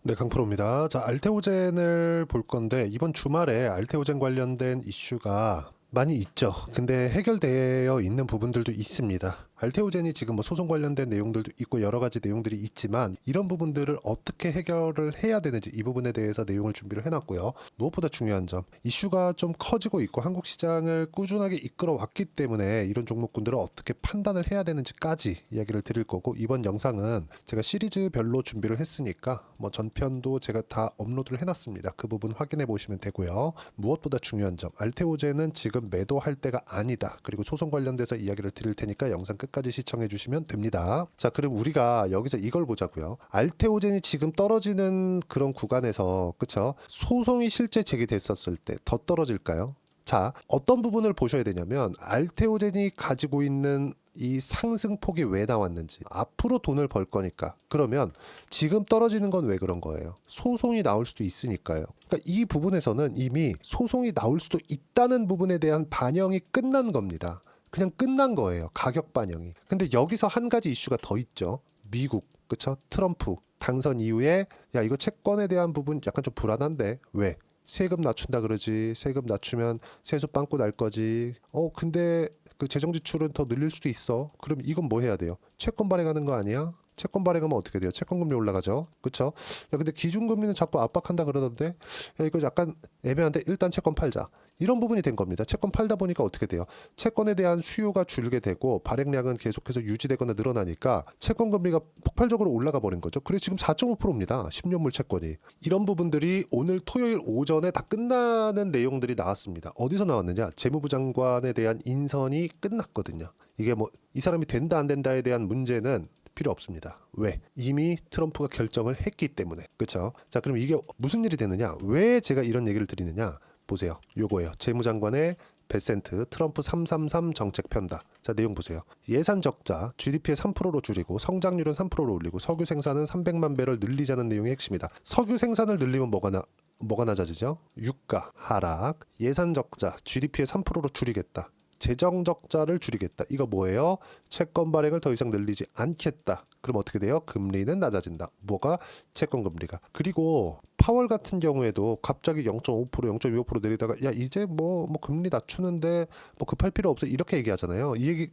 네, 강프로입니다. 자, 알테오젠을 볼 건데 이번 주말에 알테오젠 관련된 이슈가 많이 있죠. 근데 해결되어 있는 부분들도 있습니다. 알테오젠이 지금 뭐 소송 관련된 내용들도 있고 여러 가지 내용들이 있지만 이런 부분들을 어떻게 해결을 해야 되는지 이 부분에 대해서 내용을 준비를 해놨고요. 무엇보다 중요한 점, 이슈가 좀 커지고 있고 한국 시장을 꾸준하게 이끌어 왔기 때문에 이런 종목군들을 어떻게 판단을 해야 되는지까지 이야기를 드릴 거고, 이번 영상은 제가 시리즈별로 준비를 했으니까 뭐 전편도 제가 다 업로드를 해놨습니다. 그 부분 확인해 보시면 되고요. 무엇보다 중요한 점, 알테오젠은 지금 매도할 때가 아니다. 그리고 소송 관련돼서 이야기를 드릴 테니까 영상 끝까지 시청해 주시면 됩니다. 자, 그럼 우리가 여기서 이걸 보자고요. 알테오젠이 지금 떨어지는 그런 구간에서, 그쵸? 소송이 실제 제기됐었을 때 더 떨어질까요? 자, 어떤 부분을 보셔야 되냐면 알테오젠이 가지고 있는 이 상승폭이 왜 나왔는지, 앞으로 돈을 벌 거니까. 그러면 지금 떨어지는 건 왜 그런 거예요? 소송이 나올 수도 있으니까요. 그러니까 이 부분에서는 이미 소송이 나올 수도 있다는 부분에 대한 반영이 끝난 겁니다. 그냥 끝난 거예요. 가격 반영이. 근데 여기서 한 가지 이슈가 더 있죠. 미국, 그쵸? 트럼프 당선 이후에 야, 이거 채권에 대한 부분 약간 좀 불안한데 왜? 세금 낮춘다 그러지. 세금 낮추면 세수 빵꾸 날 거지. 근데 그 재정 지출은 더 늘릴 수도 있어. 그럼 이건 뭐 해야 돼요? 채권 발행하는 거 아니야? 채권 발행하면 어떻게 돼요? 채권 금리 올라가죠. 그쵸? 야, 근데 기준금리는 자꾸 압박한다 그러던데, 야, 이거 약간 애매한데 일단 채권 팔자. 이런 부분이 된 겁니다. 채권 팔다 보니까 어떻게 돼요? 채권에 대한 수요가 줄게 되고 발행량은 계속해서 유지되거나 늘어나니까 채권 금리가 폭발적으로 올라가 버린 거죠. 그래서 지금 4.5%입니다. 10년물 채권이. 이런 부분들이 오늘 토요일 오전에 다 끝나는 내용들이 나왔습니다. 어디서 나왔느냐? 재무부 장관에 대한 인선이 끝났거든요. 이게 뭐 이 사람이 된다 안 된다에 대한 문제는 필요 없습니다. 왜? 이미 트럼프가 결정을 했기 때문에. 그렇죠? 자, 그럼 이게 무슨 일이 되느냐? 왜 제가 이런 얘기를 드리느냐? 보세요. 요거예요. 재무장관의 베센트 트럼프 333 정책 편다. 자, 내용 보세요. 예산 적자 GDP의 3%로 줄이고 성장률은 3%로 올리고 석유 생산은 300만 배럴 늘리자는 내용이 핵심이다. 석유 생산을 늘리면 뭐가 낮아지죠? 유가 하락, 예산 적자 GDP의 3%로 줄이겠다. 재정 적자를 줄이겠다. 이거 뭐예요? 채권 발행을 더 이상 늘리지 않겠다. 그럼 어떻게 돼요? 금리는 낮아진다. 뭐가? 채권 금리가. 그리고 파월 같은 경우에도 갑자기 0.5%, 0.25% 내리다가 야, 이제 뭐 금리 낮추는데 뭐 급할 필요 없어. 이렇게 얘기하잖아요. 이 얘기를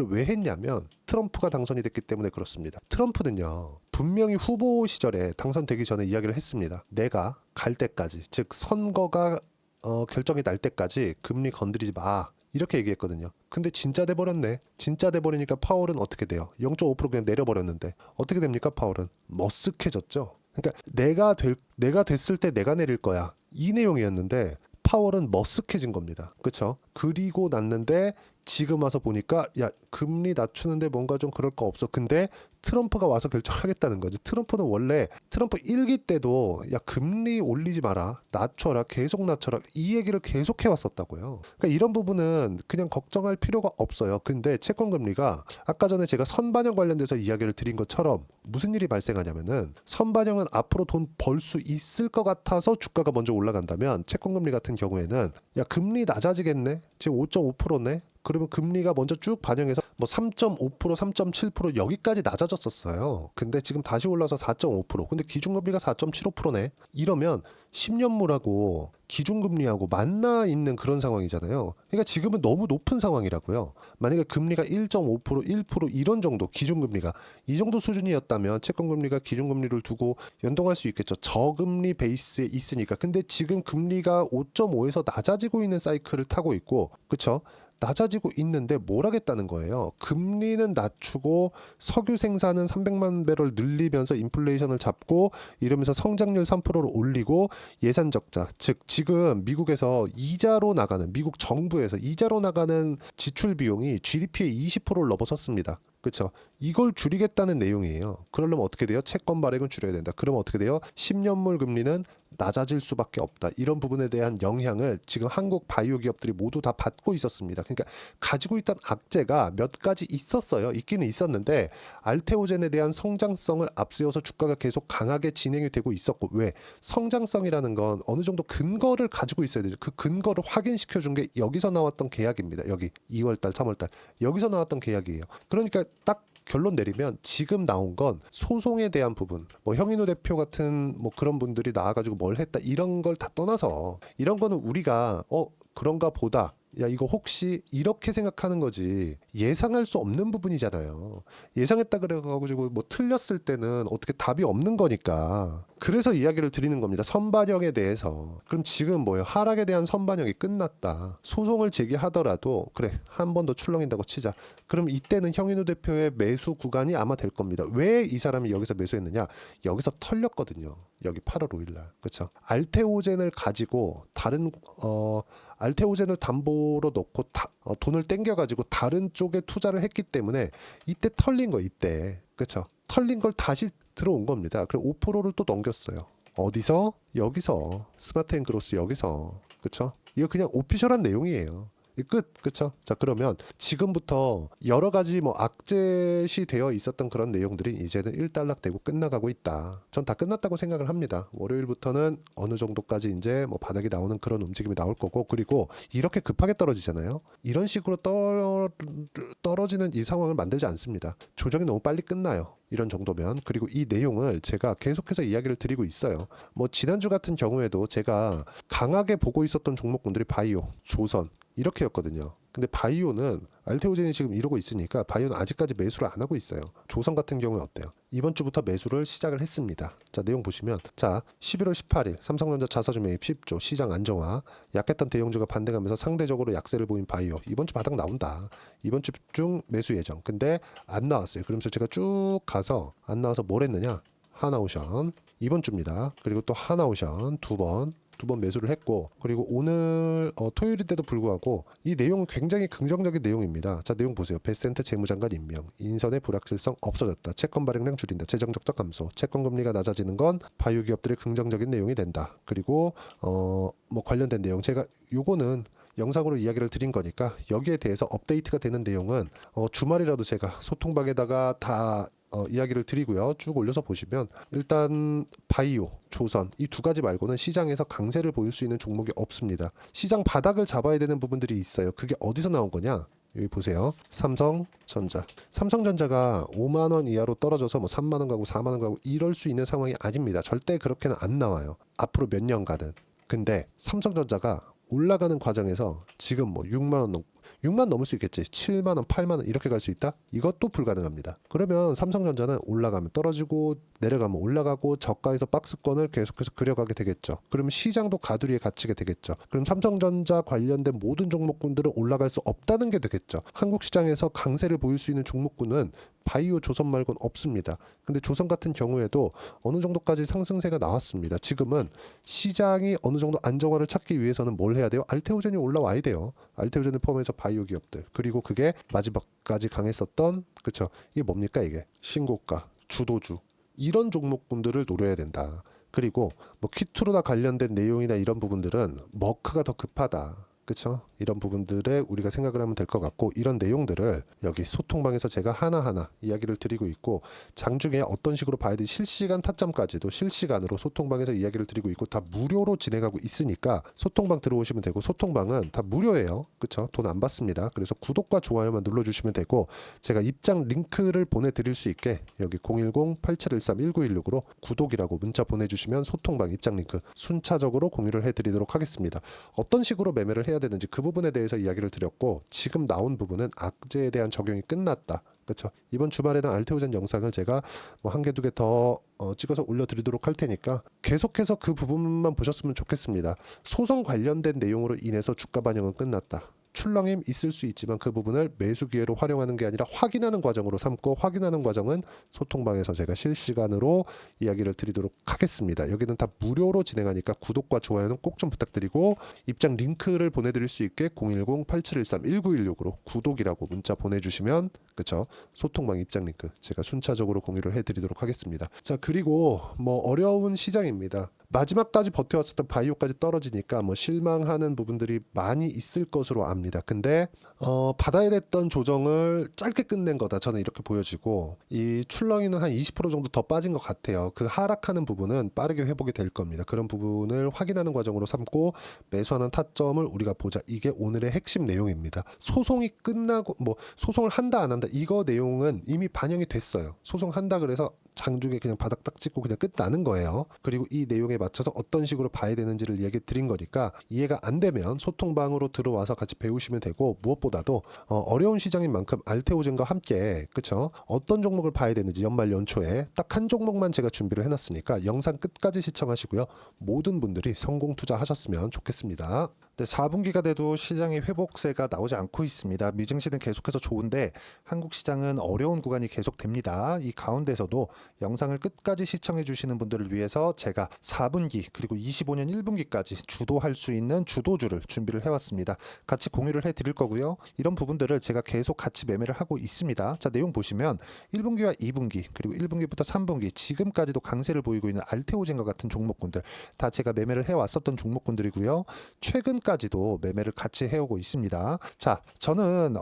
왜 했냐면 트럼프가 당선이 됐기 때문에 그렇습니다. 트럼프는요, 분명히 후보 시절에 당선되기 전에 이야기를 했습니다. 내가 갈 때까지, 즉 선거가 결정이 날 때까지 금리 건드리지 마. 이렇게 얘기했거든요. 근데 진짜 돼버렸네. 진짜 돼버리니까 파월은 어떻게 돼요? 0.5% 그냥 내려버렸는데 어떻게 됩니까? 파월은 머쓱해졌죠. 그러니까 내가 됐을 때 내가 내릴 거야. 이 내용이었는데 파월은 머쓱해진 겁니다. 그렇죠? 그리고 났는데 지금 와서 보니까 야, 금리 낮추는데 뭔가 좀 그럴 거 없어. 근데 트럼프가 와서 결정하겠다는 거지. 트럼프는 원래 트럼프 1기 때도 야, 금리 올리지 마라. 낮춰라. 계속 낮춰라. 이 얘기를 계속 해왔었다고요. 그러니까 이런 부분은 그냥 걱정할 필요가 없어요. 근데 채권 금리가 아까 전에 제가 선반영 관련돼서 이야기를 드린 것처럼 무슨 일이 발생하냐면은 선반영은 앞으로 돈 벌 수 있을 것 같아서 주가가 먼저 올라간다면 채권 금리 같은 경우에는 야, 금리 낮아지겠네. 지금 5.5%네. 그러면 금리가 먼저 쭉 반영해서 뭐 3.5%, 3.7% 여기까지 낮아졌었어요. 근데 지금 다시 올라서 4.5%. 근데 기준금리가 4.75%네. 이러면 10년물하고 기준금리하고 만나 있는 그런 상황이잖아요. 그러니까 지금은 너무 높은 상황이라고요. 만약에 금리가 1.5%, 1% 이런 정도, 기준금리가 이 정도 수준이었다면 채권금리가 기준금리를 두고 연동할 수 있겠죠. 저금리 베이스에 있으니까. 근데 지금 금리가 5.5에서 낮아지고 있는 사이클을 타고 있고, 그쵸? 낮아지고 있는데 뭘 하겠다는 거예요. 금리는 낮추고 석유 생산은 300만 배럴 늘리면서 인플레이션을 잡고 이러면서 성장률 3%로 올리고 예산 적자, 즉 지금 미국에서 이자로 나가는, 미국 정부에서 이자로 나가는 지출 비용이 GDP의 20%를 넘어섰습니다. 그렇죠? 이걸 줄이겠다는 내용이에요. 그러려면 어떻게 돼요? 채권 발행은 줄여야 된다. 그러면 어떻게 돼요? 10년물 금리는 낮아질 수밖에 없다. 이런 부분에 대한 영향을 지금 한국 바이오 기업들이 모두 다 받고 있었습니다. 그러니까 가지고 있던 악재가 몇 가지 있었어요. 있기는 있었는데 알테오젠에 대한 성장성을 앞세워서 주가가 계속 강하게 진행이 되고 있었고, 왜? 성장성이라는 건 어느 정도 근거를 가지고 있어야 되죠. 그 근거를 확인시켜 준 게 여기서 나왔던 계약입니다. 여기 2월달, 3월달 여기서 나왔던 계약이에요. 그러니까 딱 결론 내리면 지금 나온 건 소송에 대한 부분, 뭐 형인호 대표 같은 뭐 그런 분들이 나와가지고 뭘 했다 이런 걸 다 떠나서 이런 거는 우리가 그런가 보다. 야, 이거 혹시 이렇게 생각하는 거지 예상할 수 없는 부분이잖아요. 예상했다 그래가지고 뭐 틀렸을 때는 어떻게 답이 없는 거니까. 그래서 이야기를 드리는 겁니다. 선반영에 대해서. 그럼 지금 뭐예요? 하락에 대한 선반영이 끝났다. 소송을 제기하더라도 그래 한 번 더 출렁인다고 치자. 그럼 이때는 형인호 대표의 매수 구간이 아마 될 겁니다. 왜 이 사람이 여기서 매수했느냐? 여기서 털렸거든요. 여기 8월 5일 날. 그렇죠? 알테오젠을 가지고 다른 알테오젠을 담보로 놓고 돈을 땡겨가지고 다른 쪽에 투자를 했기 때문에 이때 털린 거 이때. 그렇죠? 털린 걸 다시 들어온 겁니다. 그리고 5%를 또 넘겼어요. 어디서? 여기서. 스마트앤그로스 여기서. 그렇죠? 이거 그냥 오피셜한 내용이에요. 끝. 그쵸? 자, 그러면 지금부터 여러 가지 뭐 악재시 되어 있었던 그런 내용들이 이제는 일단락되고 끝나가고 있다. 전 다 끝났다고 생각을 합니다. 월요일부터는 어느 정도까지 이제 뭐 바닥이 나오는 그런 움직임이 나올 거고, 그리고 이렇게 급하게 떨어지잖아요. 이런 식으로 떨어지는 이 상황을 만들지 않습니다. 조정이 너무 빨리 끝나요. 이런 정도면. 그리고 이 내용을 제가 계속해서 이야기를 드리고 있어요. 뭐 지난주 같은 경우에도 제가 강하게 보고 있었던 종목군들이 바이오, 조선 이렇게였거든요. 근데 바이오는 알테오젠이 지금 이러고 있으니까 바이오는 아직까지 매수를 안 하고 있어요. 조선 같은 경우에 어때요? 이번 주부터 매수를 시작을 했습니다. 자, 내용 보시면 자 11월 18일 삼성전자 자사주 매입 10조 시장 안정화, 약했던 대형주가 반등하면서 상대적으로 약세를 보인 바이오 이번 주 바닥 나온다. 이번 주 중 매수 예정. 근데 안 나왔어요. 그러면서 제가 쭉 가서 안 나와서 뭘 했느냐? 하나오션 이번 주입니다. 그리고 또 하나오션 두 번 매수를 했고, 그리고 오늘 토요일인데도 불구하고 이 내용은 굉장히 긍정적인 내용입니다. 자, 내용 보세요. 베센트 재무장관 임명, 인선의 불확실성 없어졌다, 채권 발행량 줄인다, 재정 적자 감소, 채권 금리가 낮아지는 건 바이오 기업들의 긍정적인 내용이 된다. 그리고 뭐 관련된 내용 제가 요거는 영상으로 이야기를 드린 거니까 여기에 대해서 업데이트가 되는 내용은 주말이라도 제가 소통방에다가 다 이야기를 드리고요. 쭉 올려서 보시면 일단 바이오, 조선 이 두 가지 말고는 시장에서 강세를 보일 수 있는 종목이 없습니다. 시장 바닥을 잡아야 되는 부분들이 있어요. 그게 어디서 나온 거냐? 여기 보세요. 삼성전자가 5만 원 이하로 떨어져서 뭐 3만 원 가고 4만 원 가고 이럴 수 있는 상황이 아닙니다. 절대 그렇게는 안 나와요. 앞으로 몇 년간은. 근데 삼성전자가 올라가는 과정에서 지금 뭐 6만 넘을 수 있겠지. 7만 원, 8만 원 이렇게 갈 수 있다? 이것도 불가능합니다. 그러면 삼성전자는 올라가면 떨어지고 내려가면 올라가고 저가에서 박스권을 계속해서 그려가게 되겠죠. 그러면 시장도 가두리에 갇히게 되겠죠. 그럼 삼성전자 관련된 모든 종목군들은 올라갈 수 없다는 게 되겠죠. 한국 시장에서 강세를 보일 수 있는 종목군은 바이오, 조선 말고는 없습니다. 근데 조선 같은 경우에도 어느 정도까지 상승세가 나왔습니다. 지금은 시장이 어느 정도 안정화를 찾기 위해서는 뭘 해야 돼요? 알테오젠이 올라와야 돼요. 알테오젠을 포함해서 바이오 기업들. 그리고 그게 마지막까지 강했었던, 그쵸? 이게 뭡니까 이게? 신고가, 주도주. 이런 종목군들을 노려야 된다. 그리고 뭐 퀴트로나 관련된 내용이나 이런 부분들은 머크가 더 급하다. 그렇죠? 이런 부분들에 우리가 생각을 하면 될 것 같고, 이런 내용들을 여기 소통방에서 제가 하나하나 이야기를 드리고 있고, 장중에 어떤 식으로 봐야 되지 실시간 타점까지도 실시간으로 소통방에서 이야기를 드리고 있고, 다 무료로 진행하고 있으니까 소통방 들어오시면 되고, 소통방은 다 무료예요. 그렇죠? 돈 안 받습니다. 그래서 구독과 좋아요만 눌러주시면 되고, 제가 입장 링크를 보내드릴 수 있게 여기 010-8713-1916으로 구독이라고 문자 보내주시면 소통방 입장 링크 순차적으로 공유를 해드리도록 하겠습니다. 어떤 식으로 매매를 해야 되는지 그 부분에 대해서 이야기를 드렸고, 지금 나온 부분은 악재에 대한 적용이 끝났다. 그렇죠? 이번 주말에는 알테오젠 영상을 제가 뭐 한 개 두 개 더 찍어서 올려드리도록 할 테니까 계속해서 그 부분만 보셨으면 좋겠습니다. 소송 관련된 내용으로 인해서 주가 반영은 끝났다. 출렁임 있을 수 있지만 그 부분을 매수 기회로 활용하는 게 아니라 확인하는 과정으로 삼고, 확인하는 과정은 소통방에서 제가 실시간으로 이야기를 드리도록 하겠습니다. 여기는 다 무료로 진행하니까 구독과 좋아요는 꼭 좀 부탁드리고, 입장 링크를 보내드릴 수 있게 010-8713-1916으로 구독이라고 문자 보내주시면, 그쵸? 소통방 입장 링크 제가 순차적으로 공유를 해드리도록 하겠습니다. 자, 그리고 뭐 어려운 시장입니다. 마지막까지 버텨왔었던 바이오까지 떨어지니까 뭐 실망하는 부분들이 많이 있을 것으로 압니다. 근데 받아야 됐던 조정을 짧게 끝낸 거다. 저는 이렇게 보여지고 이 출렁이는 한 20% 정도 더 빠진 것 같아요. 그 하락하는 부분은 빠르게 회복이 될 겁니다. 그런 부분을 확인하는 과정으로 삼고 매수하는 타점을 우리가 보자. 이게 오늘의 핵심 내용입니다. 소송이 끝나고 뭐 소송을 한다 안 한다 이거 내용은 이미 반영이 됐어요. 소송한다 그래서 장중에 그냥 바닥 딱 찍고 그냥 끝나는 거예요. 그리고 이 내용에 맞춰서 어떤 식으로 봐야 되는지를 얘기 드린 거니까 이해가 안 되면 소통방으로 들어와서 같이 배우시면 되고 무엇보다도 어려운 시장인 만큼 알테오젠과 함께 그쵸? 어떤 종목을 봐야 되는지 연말 연초에 딱 한 종목만 제가 준비를 해놨으니까 영상 끝까지 시청하시고요. 모든 분들이 성공 투자하셨으면 좋겠습니다. 네, 4분기가 돼도 시장의 회복세가 나오지 않고 있습니다. 미증시는 계속해서 좋은데 한국 시장은 어려운 구간이 계속됩니다. 이 가운데서도 영상을 끝까지 시청해 주시는 분들을 위해서 제가 4분기 그리고 25년 1분기까지 주도할 수 있는 주도주를 준비를 해왔습니다. 같이 공유를 해드릴 거고요. 이런 부분들을 제가 계속 같이 매매를 하고 있습니다. 자, 내용 보시면 1분기와 2분기 그리고 1분기부터 3분기 지금까지도 강세를 보이고 있는 알테오젠과 같은 종목군들 다 제가 매매를 해왔었던 종목군들이고요. 최근까지도 매매를 같이 해오고 있습니다. 자, 저는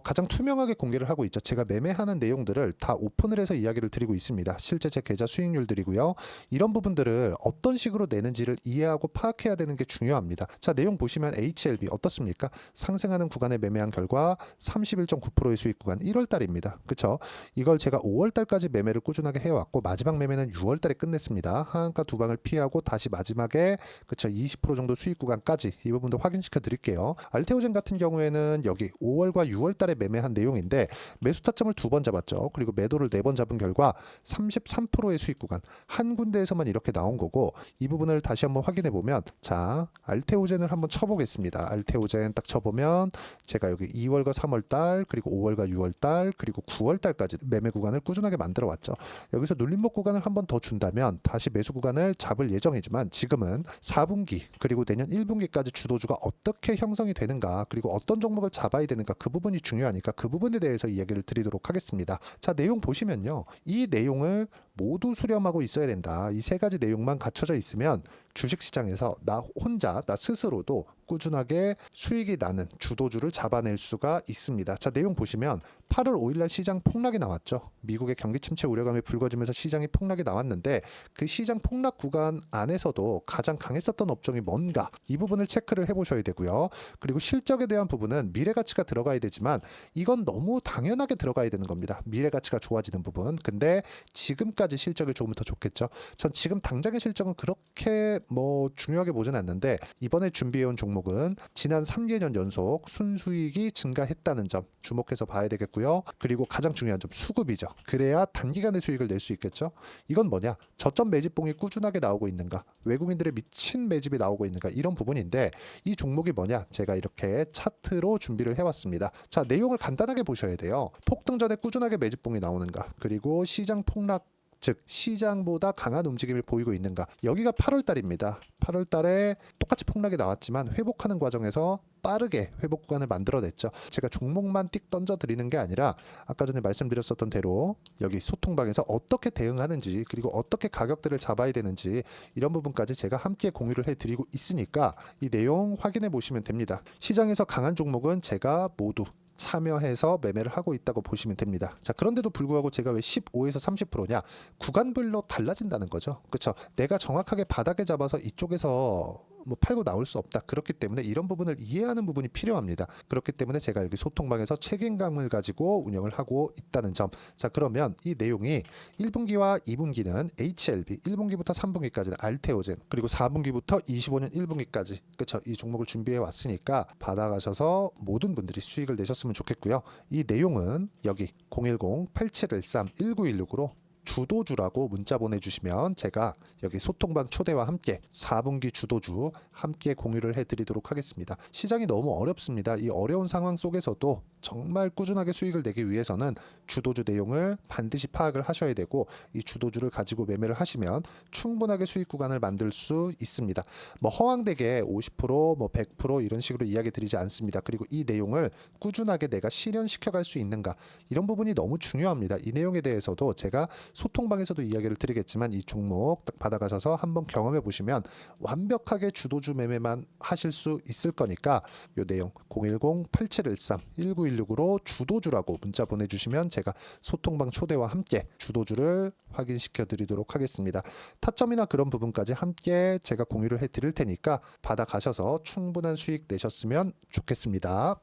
가장 투명하게 공개를 하고 있죠. 제가 매매하는 내용들을 다 오픈을 해서 이야기를 드리고 있습니다. 실제 제 계좌 수익률들이고요. 이런 부분들을 어떤 식으로 내는지를 이해하고 파악해야 되는 게 중요합니다. 자, 내용 보시면 HLB 어떻습니까? 상승하는 구간에 매매한 결과 31.9%의 수익 구간 1월 달입니다. 그쵸? 이걸 제가 5월 달까지 매매를 꾸준하게 해왔고 마지막 매매는 6월 달에 끝냈습니다. 하한가 두 방을 피하고 다시 마지막에 그쵸? 20% 정도 수익 구간까지 이 부분도 확인시켜 드릴게요. 알테오젠 같은 경우에는 여기 5월과 6월 달에 매매한 내용인데 매수 타점을 2번 잡았죠. 그리고 매도를 4번 잡은 결과 33%의 수익 구간 한 군데에서만 이렇게 나온 거고 이 부분을 다시 한번 확인해 보면 자 알테오젠을 한번 쳐보겠습니다. 알테오젠 딱 쳐보면 제가 여기 2월과 3월 달 그리고 5월과 6월 달 그리고 9월 달까지 매매 구간을 꾸준하게 만들어 왔죠. 여기서 눌림목 구간을 한번 더 준다면 다시 매수 구간을 잡을 예정이지만 지금은 4분기 그리고 내년 1분기까지 주도주가 어떻게 형성이 되는가 그리고 어떤 종목을 잡아야 되는가 그 부분이 중요하니까 그 부분에 대해서 이야기를 드리도록 하겠습니다. 자, 내용 보시면요. 이 내용을 모두 수렴하고 있어야 된다. 이 세 가지 내용만 갖춰져 있으면 주식시장에서 나 혼자 나 스스로도 꾸준하게 수익이 나는 주도주를 잡아낼 수가 있습니다. 자, 내용 보시면 8월 5일날 시장 폭락이 나왔죠. 미국의 경기 침체 우려감이 불거지면서 시장이 폭락이 나왔는데 그 시장 폭락 구간 안에서도 가장 강했었던 업종이 뭔가 이 부분을 체크를 해보셔야 되고요. 그리고 실적에 대한 부분은 미래가치가 들어가야 되지만 이건 너무 당연하게 들어가야 되는 겁니다. 미래가치가 좋아지는 부분. 근데 지금까지 실적이 조금 더 좋겠죠. 전 지금 당장의 실적은 그렇게 뭐 중요하게 보진 않는데 이번에 준비해온 종목은 지난 3개년 연속 순수익이 증가했다는 점 주목해서 봐야 되겠고요. 그리고 가장 중요한 점 수급이죠. 그래야 단기간에 수익을 낼 수 있겠죠. 이건 뭐냐? 저점 매집봉이 꾸준하게 나오고 있는가? 외국인들의 미친 매집이 나오고 있는가? 이런 부분인데 이 종목이 뭐냐? 제가 이렇게 차트로 준비를 해왔습니다. 자, 내용을 간단하게 보셔야 돼요. 폭등 전에 꾸준하게 매집봉이 나오는가? 그리고 시장 폭락 즉 시장보다 강한 움직임을 보이고 있는가. 여기가 8월 달입니다. 8월 달에 똑같이 폭락이 나왔지만 회복하는 과정에서 빠르게 회복 구간을 만들어냈죠. 제가 종목만 띡 던져 드리는 게 아니라 아까 전에 말씀드렸었던 대로 여기 소통방에서 어떻게 대응하는지 그리고 어떻게 가격대를 잡아야 되는지 이런 부분까지 제가 함께 공유를 해드리고 있으니까 이 내용 확인해 보시면 됩니다. 시장에서 강한 종목은 제가 모두 참여해서 매매를 하고 있다고 보시면 됩니다. 자, 그런데도 불구하고 제가 왜 15에서 30%냐? 구간별로 달라진다는 거죠. 그렇죠? 내가 정확하게 바닥에 잡아서 이쪽에서 뭐 팔고 나올 수 없다. 그렇기 때문에 이런 부분을 이해하는 부분이 필요합니다. 그렇기 때문에 제가 여기 소통방에서 책임감을 가지고 운영을 하고 있다는 점. 자, 그러면 이 내용이 1분기와 2분기는 HLB, 1분기부터 3분기까지는 알테오젠, 그리고 4분기부터 25년 1분기까지 그렇죠? 이 종목을 준비해 왔으니까 받아가셔서 모든 분들이 수익을 내셨으면 좋겠고요. 이 내용은 여기 010-8713-1916으로 주도주라고 문자 보내주시면 제가 여기 소통방 초대와 함께 4분기 주도주 함께 공유를 해드리도록 하겠습니다. 시장이 너무 어렵습니다. 이 어려운 상황 속에서도 정말 꾸준하게 수익을 내기 위해서는 주도주 내용을 반드시 파악을 하셔야 되고 이 주도주를 가지고 매매를 하시면 충분하게 수익 구간을 만들 수 있습니다. 뭐 허황되게 50%, 뭐 100% 이런 식으로 이야기 드리지 않습니다. 그리고 이 내용을 꾸준하게 내가 실현시켜 갈 수 있는가 이런 부분이 너무 중요합니다. 이 내용에 대해서도 제가 소통방에서도 이야기를 드리겠지만 이 종목 딱 받아가셔서 한번 경험해 보시면 완벽하게 주도주 매매만 하실 수 있을 거니까 요 내용 010-8713-1916으로 주도주라고 문자 보내주시면 제가 소통방 초대와 함께 주도주를 확인시켜 드리도록 하겠습니다. 타점이나 그런 부분까지 함께 제가 공유를 해 드릴 테니까 받아가셔서 충분한 수익 내셨으면 좋겠습니다.